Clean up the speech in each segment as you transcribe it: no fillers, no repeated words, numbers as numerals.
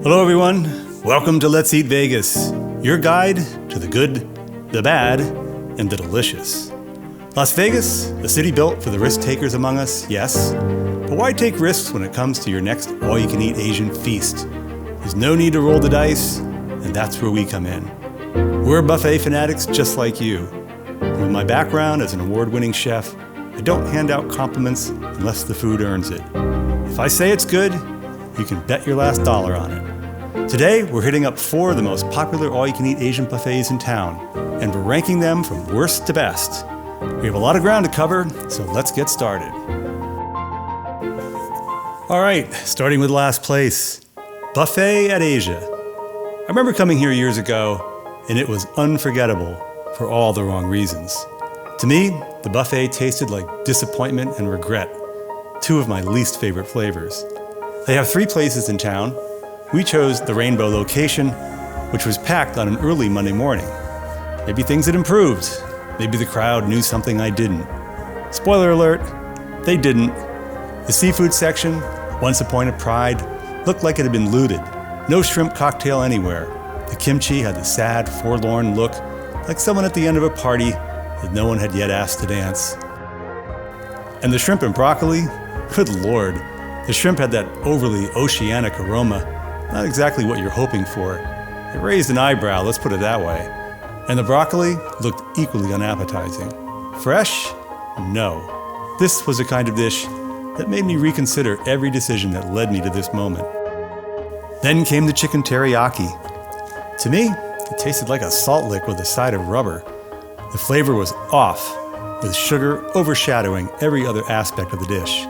Hello everyone, welcome to Let's Eat Vegas, your guide to the good, the bad, and the delicious. Las Vegas, a city built for the risk takers among us, yes, but why take risks when it comes to your next all-you-can-eat Asian feast? There's no need to roll the dice, and that's where we come in. We're buffet fanatics just like you. And with my background as an award-winning chef, I don't hand out compliments unless the food earns it. If I say it's good, you can bet your last dollar on it. Today, we're hitting up 4 of the most popular all-you-can-eat Asian buffets in town, and we're ranking them from worst to best. We have a lot of ground to cover, so let's get started. All right, starting with last place, Buffet at Asia. I remember coming here years ago, and it was unforgettable for all the wrong reasons. To me, the buffet tasted like disappointment and regret, 2 of my least favorite flavors. They have 3 places in town. We chose the Rainbow location, which was packed on an early Monday morning. Maybe things had improved. Maybe the crowd knew something I didn't. Spoiler alert, they didn't. The seafood section, once a point of pride, looked like it had been looted. No shrimp cocktail anywhere. The kimchi had the sad, forlorn look, like someone at the end of a party that no one had yet asked to dance. And the shrimp and broccoli? Good lord. The shrimp had that overly oceanic aroma, not exactly what you're hoping for. It raised an eyebrow, let's put it that way. And the broccoli looked equally unappetizing. Fresh? No. This was a kind of dish that made me reconsider every decision that led me to this moment. Then came the chicken teriyaki. To me, it tasted like a salt lick with a side of rubber. The flavor was off, with sugar overshadowing every other aspect of the dish.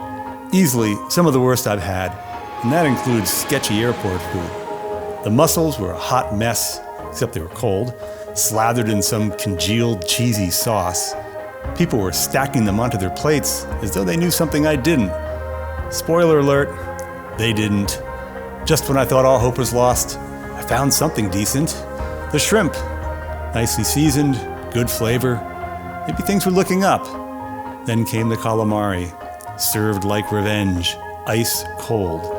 Easily some of the worst I've had, and that includes sketchy airport food. The mussels were a hot mess, except they were cold, slathered in some congealed cheesy sauce. People were stacking them onto their plates as though they knew something I didn't. Spoiler alert, they didn't. Just when I thought all hope was lost, I found something decent. The shrimp. Nicely seasoned, good flavor. Maybe things were looking up. Then came the calamari, served like revenge, ice cold.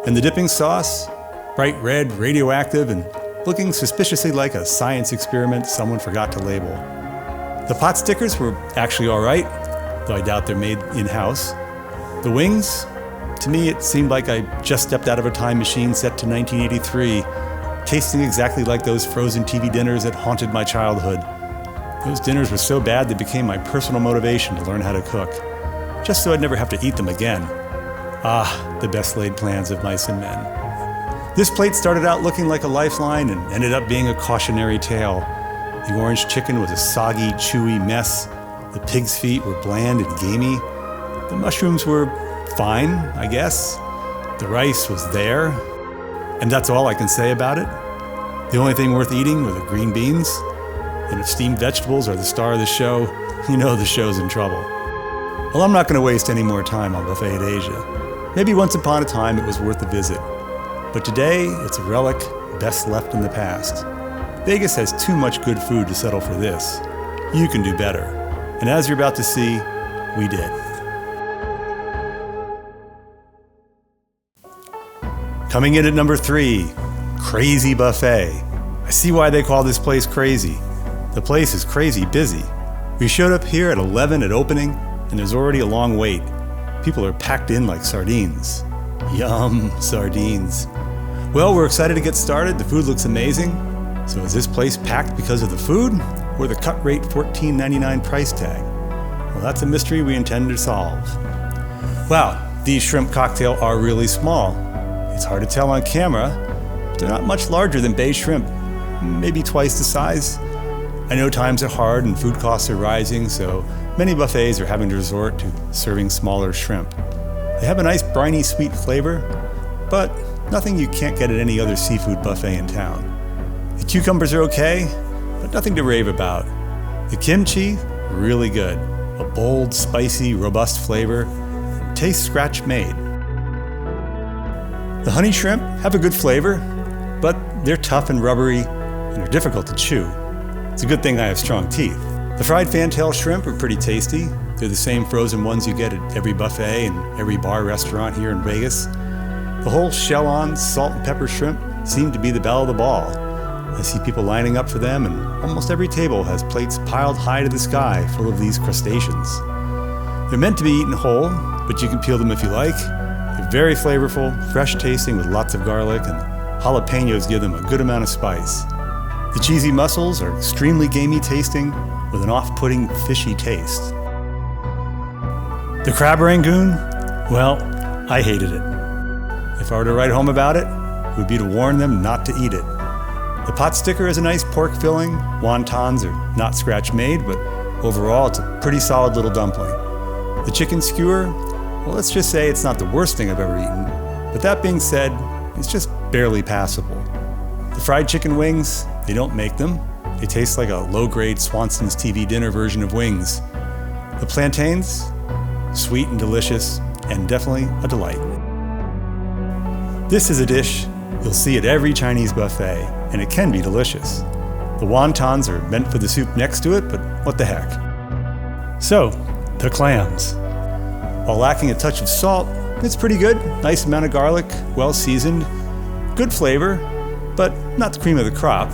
And the dipping sauce, bright red, radioactive, and looking suspiciously like a science experiment someone forgot to label. The pot stickers were actually all right, though I doubt they're made in-house. The wings? To me, it seemed like I just stepped out of a time machine set to 1983, tasting exactly like those frozen TV dinners that haunted my childhood. Those dinners were so bad they became my personal motivation to learn how to cook, just so I'd never have to eat them again. Ah, the best laid plans of mice and men. This plate started out looking like a lifeline and ended up being a cautionary tale. The orange chicken was a soggy, chewy mess. The pig's feet were bland and gamey. The mushrooms were fine, I guess. The rice was there. And that's all I can say about it. The only thing worth eating were the green beans. And if steamed vegetables are the star of the show, you know the show's in trouble. Well, I'm not going to waste any more time on Buffet at Asia. Maybe once upon a time it was worth a visit. But today, it's a relic best left in the past. Vegas has too much good food to settle for this. You can do better. And as you're about to see, we did. Coming in at number 3, Crazy Buffet. I see why they call this place crazy. The place is crazy busy. We showed up here at 11 at opening, and there's already a long wait. People are packed in like sardines. Yum, sardines. Well, we're excited to get started. The food looks amazing. So is this place packed because of the food or the cut rate $14.99 price tag? Well, that's a mystery we intend to solve. Wow, these shrimp cocktail are really small. It's hard to tell on camera, but they're not much larger than bay shrimp, maybe twice the size. I know times are hard and food costs are rising, so many buffets are having to resort to serving smaller shrimp. They have a nice briny sweet flavor, but nothing you can't get at any other seafood buffet in town. The cucumbers are okay, but nothing to rave about. The kimchi, really good. A bold, spicy, robust flavor. Tastes scratch-made. The honey shrimp have a good flavor, but they're tough and rubbery and are difficult to chew. It's a good thing I have strong teeth. The fried fantail shrimp are pretty tasty. They're the same frozen ones you get at every buffet and every bar restaurant here in Vegas. The whole shell-on salt and pepper shrimp seem to be the belle of the ball. I see people lining up for them, and almost every table has plates piled high to the sky full of these crustaceans. They're meant to be eaten whole, but you can peel them if you like. They're very flavorful, fresh tasting with lots of garlic, and jalapenos give them a good amount of spice. The cheesy mussels are extremely gamey tasting with an off-putting fishy taste. The crab rangoon? Well, I hated it. If I were to write home about it, it would be to warn them not to eat it. The pot sticker is a nice pork filling. Wontons are not scratch made, but overall it's a pretty solid little dumpling. The chicken skewer, well, let's just say it's not the worst thing I've ever eaten, but that being said, it's just barely passable. The fried chicken wings, they don't make them. They taste like a low-grade Swanson's TV dinner version of wings. The plantains, sweet and delicious, and definitely a delight. This is a dish you'll see at every Chinese buffet, and it can be delicious. The wontons are meant for the soup next to it, but what the heck. So, the clams. While lacking a touch of salt, it's pretty good. Nice amount of garlic, well seasoned, good flavor, but not the cream of the crop.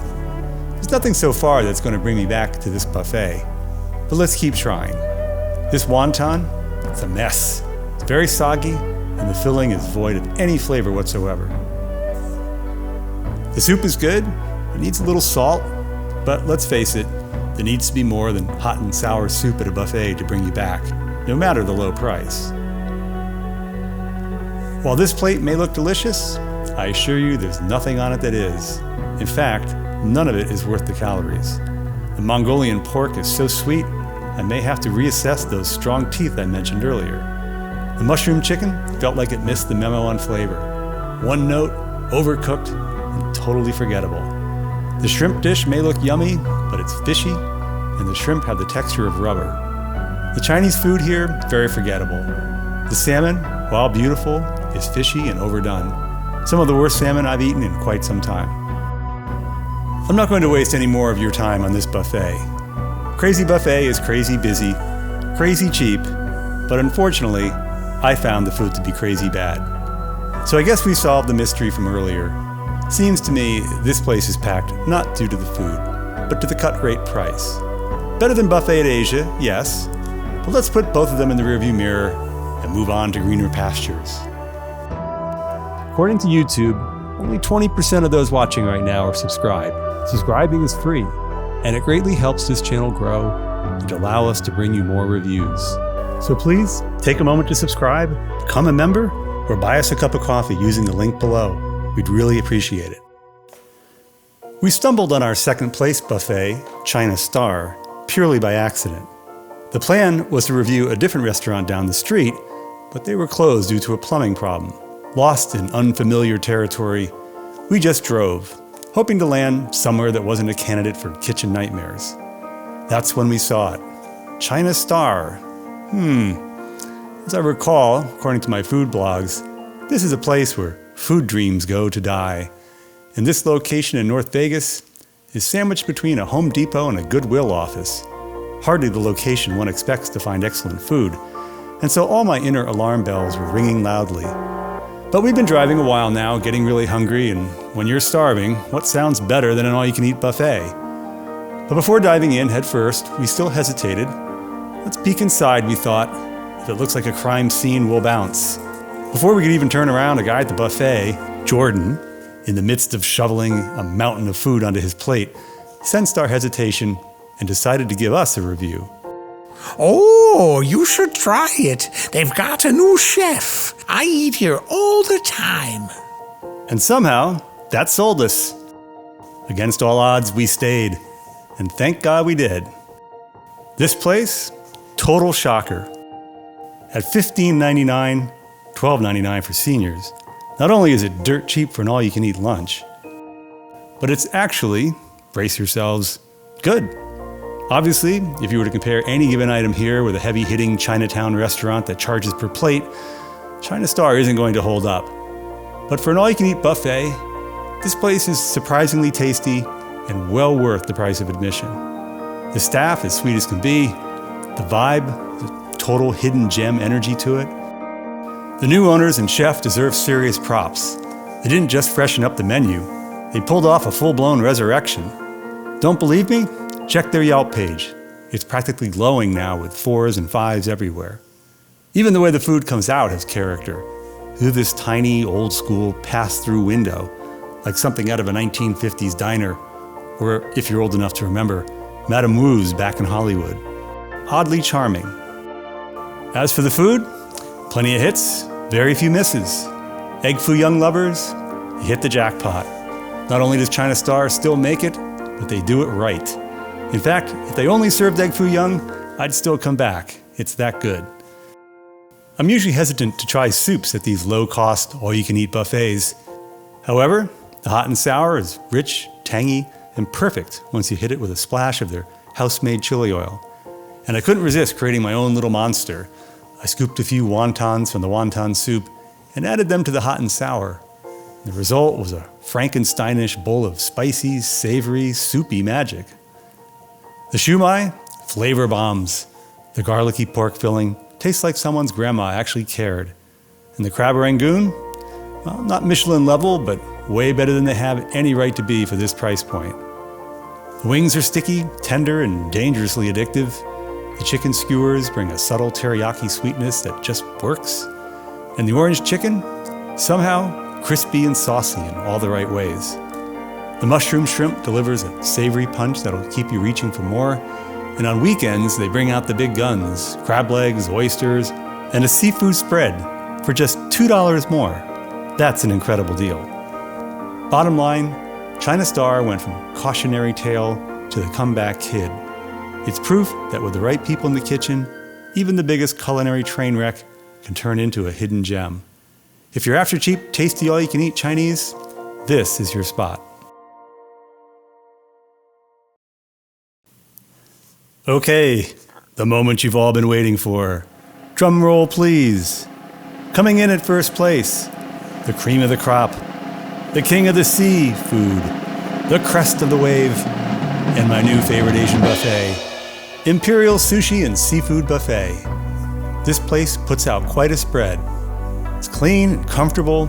There's nothing so far that's going to bring me back to this buffet. But let's keep trying. This wonton, it's a mess. It's very soggy, and the filling is void of any flavor whatsoever. The soup is good. It needs a little salt, but let's face it, there needs to be more than hot and sour soup at a buffet to bring you back, no matter the low price. While this plate may look delicious, I assure you there's nothing on it that is. In fact, none of it is worth the calories. The Mongolian pork is so sweet, I may have to reassess those strong teeth I mentioned earlier. The mushroom chicken felt like it missed the memo on flavor. One note, overcooked, and totally forgettable. The shrimp dish may look yummy, but it's fishy, and the shrimp have the texture of rubber. The Chinese food here, very forgettable. The salmon, while beautiful, is fishy and overdone. Some of the worst salmon I've eaten in quite some time. I'm not going to waste any more of your time on this buffet. Crazy Buffet is crazy busy, crazy cheap, but unfortunately, I found the food to be crazy bad. So I guess we solved the mystery from earlier. Seems to me this place is packed not due to the food, but to the cut rate price. Better than Buffet at Asia, yes, but let's put both of them in the rearview mirror and move on to greener pastures. According to YouTube, only 20% of those watching right now are subscribed. Subscribing is free, and it greatly helps this channel grow and allow us to bring you more reviews. So please, take a moment to subscribe, become a member, or buy us a cup of coffee using the link below. We'd really appreciate it. We stumbled on our second place buffet, China Star, purely by accident. The plan was to review a different restaurant down the street, but they were closed due to a plumbing problem. Lost in unfamiliar territory, we just drove, hoping to land somewhere that wasn't a candidate for kitchen nightmares. That's when we saw it. China Star. As I recall, according to my food blogs, this is a place where food dreams go to die. And this location in North Vegas is sandwiched between a Home Depot and a Goodwill office. Hardly the location one expects to find excellent food, and so all my inner alarm bells were ringing loudly. But we've been driving a while now, getting really hungry, and when you're starving, what sounds better than an all-you-can-eat buffet? But before diving in head first, we still hesitated. Let's peek inside, we thought. If it looks like a crime scene, we'll bounce. Before we could even turn around, a guy at the buffet, Jordan, in the midst of shoveling a mountain of food onto his plate, sensed our hesitation and decided to give us a review. Oh, you should try it. They've got a new chef. I eat here all the time. And somehow, that sold us. Against all odds, we stayed. And thank God we did. This place, total shocker. At $15.99, $12.99 for seniors, not only is it dirt cheap for an all-you-can-eat lunch, but it's actually, brace yourselves, good. Obviously, if you were to compare any given item here with a heavy-hitting Chinatown restaurant that charges per plate, China Star isn't going to hold up. But for an all-you-can-eat buffet, this place is surprisingly tasty and well worth the price of admission. The staff is sweet as can be, the vibe, the total hidden gem energy to it. The new owners and chef deserve serious props. They didn't just freshen up the menu, They pulled off a full-blown resurrection. Don't believe me? Check their Yelp page. It's practically glowing now with 4s and 5s everywhere. Even the way the food comes out has character. Through this tiny, old-school pass-through window, like something out of a 1950s diner, or if you're old enough to remember, Madame Wu's back in Hollywood. Oddly charming. As for the food, plenty of hits, very few misses. Egg foo young lovers, you hit the jackpot. Not only does China Star still make it, but they do it right. In fact, if they only served egg foo young, I'd still come back. It's that good. I'm usually hesitant to try soups at these low-cost, all-you-can-eat buffets. However, the hot and sour is rich, tangy, and perfect once you hit it with a splash of their house-made chili oil. And I couldn't resist creating my own little monster. I scooped a few wontons from the wonton soup and added them to the hot and sour. The result was a Frankensteinish bowl of spicy, savory, soupy magic. The shumai, flavor bombs. The garlicky pork filling tastes like someone's grandma actually cared. And the crab rangoon? Well, not Michelin level, but way better than they have any right to be for this price point. The wings are sticky, tender, and dangerously addictive. The chicken skewers bring a subtle teriyaki sweetness that just works. And the orange chicken? Somehow crispy and saucy in all the right ways. The mushroom shrimp delivers a savory punch that'll keep you reaching for more. And on weekends, they bring out the big guns, crab legs, oysters, and a seafood spread for just $2 more. That's an incredible deal. Bottom line, China Star went from cautionary tale to the comeback kid. It's proof that with the right people in the kitchen, even the biggest culinary train wreck can turn into a hidden gem. If you're after cheap, tasty, all-you-can-eat Chinese, this is your spot. Okay, the moment you've all been waiting for. Drum roll, please. Coming in at first place, the cream of the crop, the king of the sea food, the crest of the wave, and my new favorite Asian buffet, Imperial Sushi and Seafood Buffet. This place puts out quite a spread. It's clean and comfortable.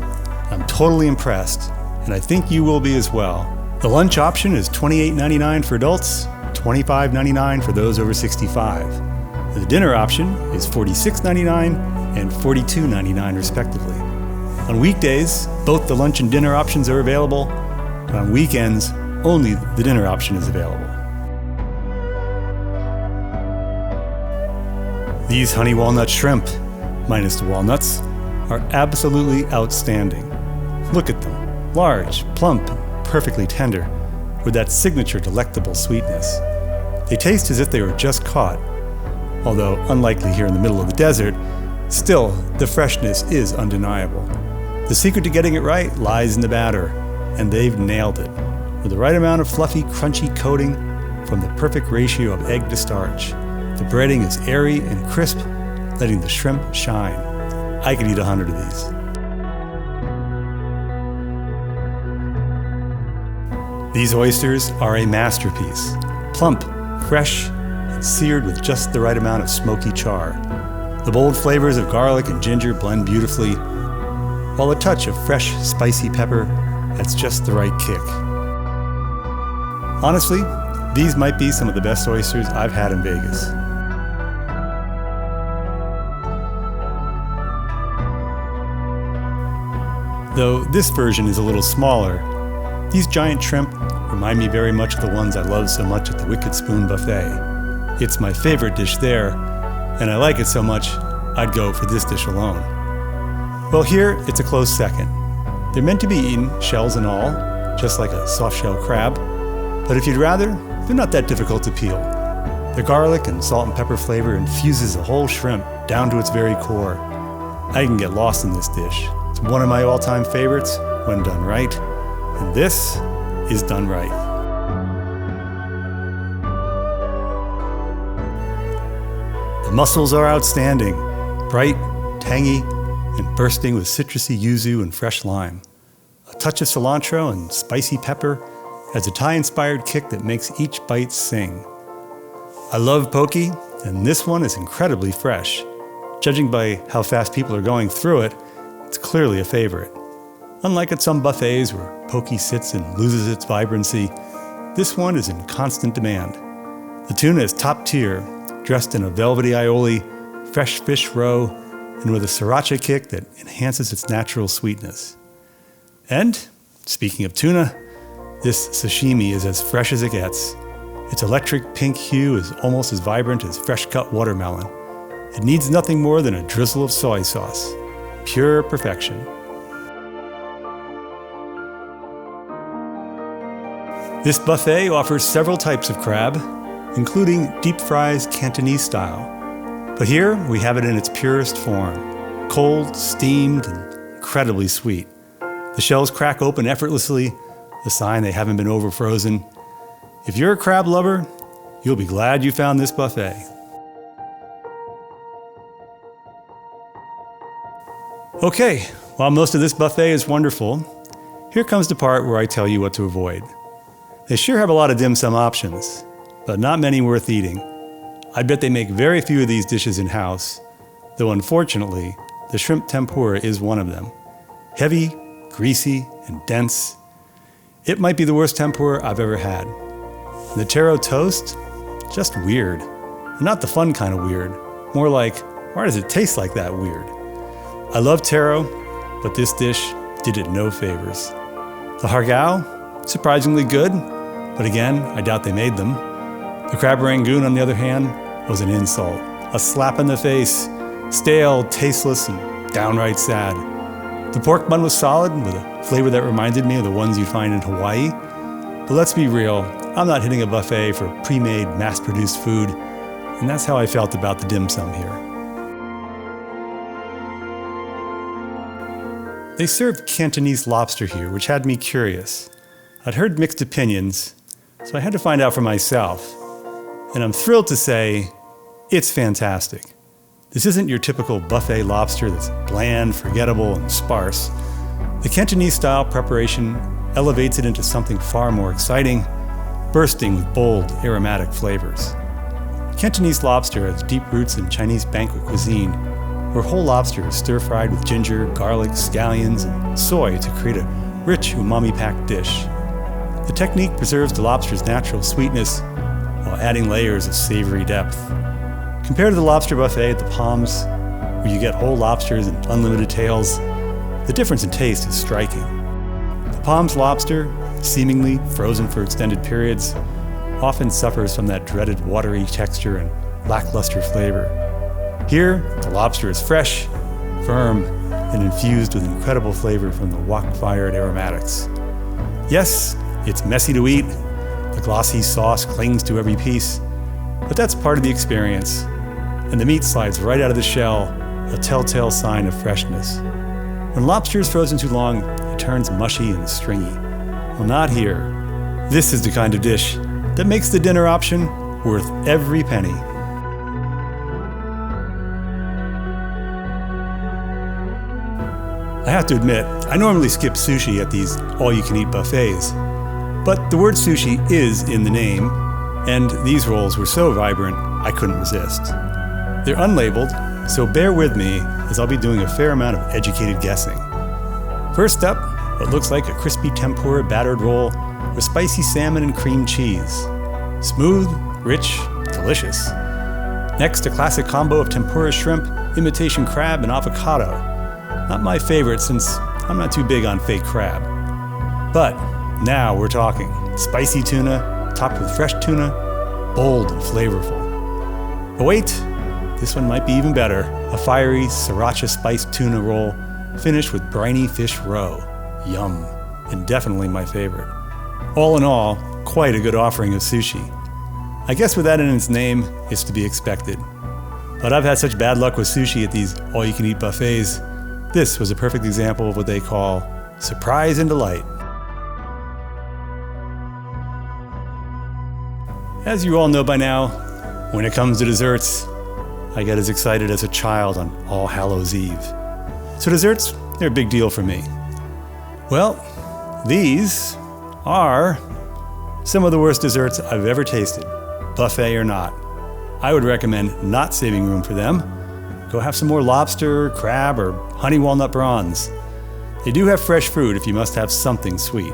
I'm totally impressed, and I think you will be as well. The lunch option is $28.99 for adults, $25.99 for those over 65. The dinner option is $46.99 and $42.99 respectively. On weekdays, both the lunch and dinner options are available, but on weekends, only the dinner option is available. These Honey Walnut Shrimp, minus the walnuts, are absolutely outstanding. Look at them, large, plump, and perfectly tender, with that signature delectable sweetness. They taste as if they were just caught. Although unlikely here in the middle of the desert, still, the freshness is undeniable. The secret to getting it right lies in the batter, and they've nailed it, with the right amount of fluffy, crunchy coating from the perfect ratio of egg to starch. The breading is airy and crisp, letting the shrimp shine. I could eat 100 of these. These oysters are a masterpiece. Plump, fresh, and seared with just the right amount of smoky char. The bold flavors of garlic and ginger blend beautifully, while a touch of fresh, spicy pepper adds just the right kick. Honestly, these might be some of the best oysters I've had in Vegas. Though this version is a little smaller, these giant shrimp remind me very much of the ones I love so much at the Wicked Spoon Buffet. It's my favorite dish there, and I like it so much, I'd go for this dish alone. Well, here, it's a close second. They're meant to be eaten, shells and all, just like a soft-shell crab, but if you'd rather, they're not that difficult to peel. The garlic and salt and pepper flavor infuses the whole shrimp down to its very core. I can get lost in this dish. It's one of my all-time favorites when done right, and this is done right. The mussels are outstanding, bright, tangy, and bursting with citrusy yuzu and fresh lime. A touch of cilantro and spicy pepper adds a Thai-inspired kick that makes each bite sing. I love poke, and this one is incredibly fresh. Judging by how fast people are going through it, it's clearly a favorite. Unlike at some buffets where poke sits and loses its vibrancy, this one is in constant demand. The tuna is top tier, dressed in a velvety aioli, fresh fish roe, and with a sriracha kick that enhances its natural sweetness. And, speaking of tuna, this sashimi is as fresh as it gets. Its electric pink hue is almost as vibrant as fresh-cut watermelon. It needs nothing more than a drizzle of soy sauce. Pure perfection. This buffet offers several types of crab, including deep fries Cantonese style. But here we have it in its purest form, cold, steamed, and incredibly sweet. The shells crack open effortlessly, a sign they haven't been over-frozen. If you're a crab lover, you'll be glad you found this buffet. Okay, while most of this buffet is wonderful, here comes the part where I tell you what to avoid. They sure have a lot of dim sum options, but not many worth eating. I bet they make very few of these dishes in-house, though unfortunately, the shrimp tempura is one of them. Heavy, greasy, and dense. It might be the worst tempura I've ever had. And the taro toast? Just weird. And not the fun kind of weird. More like, why does it taste like that weird? I love taro, but this dish did it no favors. The hargao? Surprisingly good, but again, I doubt they made them. The crab rangoon, on the other hand, was an insult. A slap in the face. Stale, tasteless, and downright sad. The pork bun was solid, with a flavor that reminded me of the ones you'd find in Hawaii. But let's be real, I'm not hitting a buffet for pre-made, mass-produced food, and that's how I felt about the dim sum here. They served Cantonese lobster here, which had me curious. I'd heard mixed opinions, so I had to find out for myself. And I'm thrilled to say, it's fantastic. This isn't your typical buffet lobster that's bland, forgettable, and sparse. The Cantonese-style preparation elevates it into something far more exciting, bursting with bold, aromatic flavors. Cantonese lobster has deep roots in Chinese banquet cuisine, where whole lobster is stir-fried with ginger, garlic, scallions, and soy to create a rich, umami-packed dish. The technique preserves the lobster's natural sweetness while adding layers of savory depth. Compared to the lobster buffet at the Palms, where you get whole lobsters and unlimited tails, the difference in taste is striking. The Palms lobster, seemingly frozen for extended periods, often suffers from that dreaded watery texture and lackluster flavor. Here, the lobster is fresh, firm, and infused with incredible flavor from the wok-fired aromatics. Yes, it's messy to eat, the glossy sauce clings to every piece, but that's part of the experience, and the meat slides right out of the shell, a telltale sign of freshness. When lobster is frozen too long, it turns mushy and stringy. Well, not here. This is the kind of dish that makes the dinner option worth every penny. I have to admit, I normally skip sushi at these all-you-can-eat buffets, but the word sushi is in the name, and these rolls were so vibrant, I couldn't resist. They're unlabeled, so bear with me as I'll be doing a fair amount of educated guessing. First up, what looks like a crispy tempura battered roll with spicy salmon and cream cheese. Smooth, rich, delicious. Next, a classic combo of tempura shrimp, imitation crab, and avocado. Not my favorite since I'm not too big on fake crab. But now we're talking. Spicy tuna, topped with fresh tuna, bold and flavorful. But wait, this one might be even better. A fiery, sriracha spiced tuna roll, finished with briny fish roe. Yum, and definitely my favorite. All in all, quite a good offering of sushi. I guess with that in its name, it's to be expected. But I've had such bad luck with sushi at these all-you-can-eat buffets. This was a perfect example of what they call surprise and delight. As you all know by now, when it comes to desserts, I get as excited as a child on All Hallows Eve. So desserts, they're a big deal for me. Well, these are some of the worst desserts I've ever tasted, buffet or not. I would recommend not saving room for them. Go have some more lobster, crab, or honey walnut bronze. They do have fresh fruit if you must have something sweet.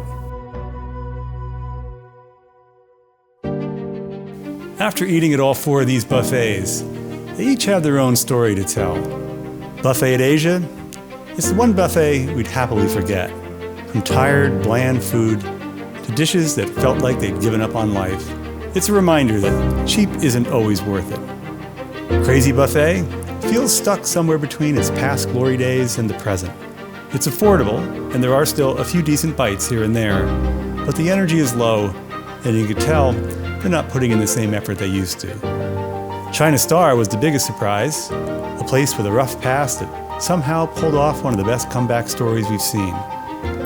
After eating at all 4 of these buffets, they each have their own story to tell. Buffet at Asia is the one buffet we'd happily forget. From tired, bland food to dishes that felt like they'd given up on life, it's a reminder that cheap isn't always worth it. Crazy Buffet feels stuck somewhere between its past glory days and the present. It's affordable, and there are still a few decent bites here and there, but the energy is low, and you can tell they're not putting in the same effort they used to. China Star was the biggest surprise, a place with a rough past that somehow pulled off one of the best comeback stories we've seen.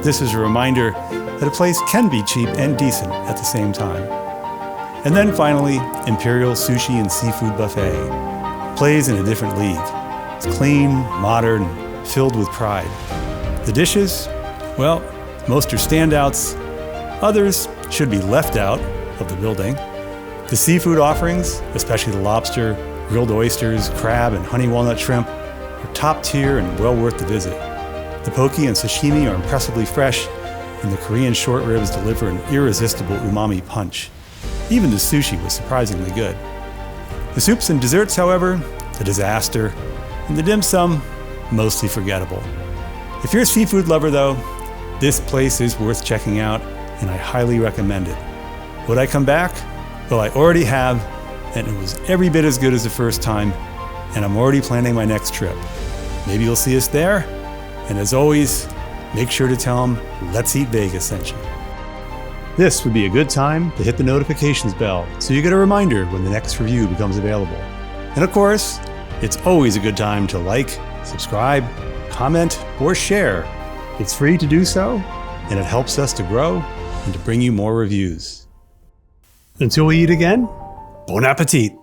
This is a reminder that a place can be cheap and decent at the same time. And then finally, Imperial Sushi and Seafood Buffet plays in a different league. It's clean, modern, filled with pride. The dishes, well, most are standouts. Others should be left out of the building. The seafood offerings, especially the lobster, grilled oysters, crab, and honey walnut shrimp, are top tier and well worth the visit. The poke and sashimi are impressively fresh, and the Korean short ribs deliver an irresistible umami punch. Even the sushi was surprisingly good. The soups and desserts, however, a disaster, and the dim sum, mostly forgettable. If you're a seafood lover, though, this place is worth checking out, and I highly recommend it. Would I come back? Well, I already have, and it was every bit as good as the first time, and I'm already planning my next trip. Maybe you'll see us there, and as always, make sure to tell them Let's Eat Vegas sent you. This would be a good time to hit the notifications bell so you get a reminder when the next review becomes available. And of course, it's always a good time to like, subscribe, comment, or share. It's free to do so, and it helps us to grow and to bring you more reviews. Until we eat again, bon appetit!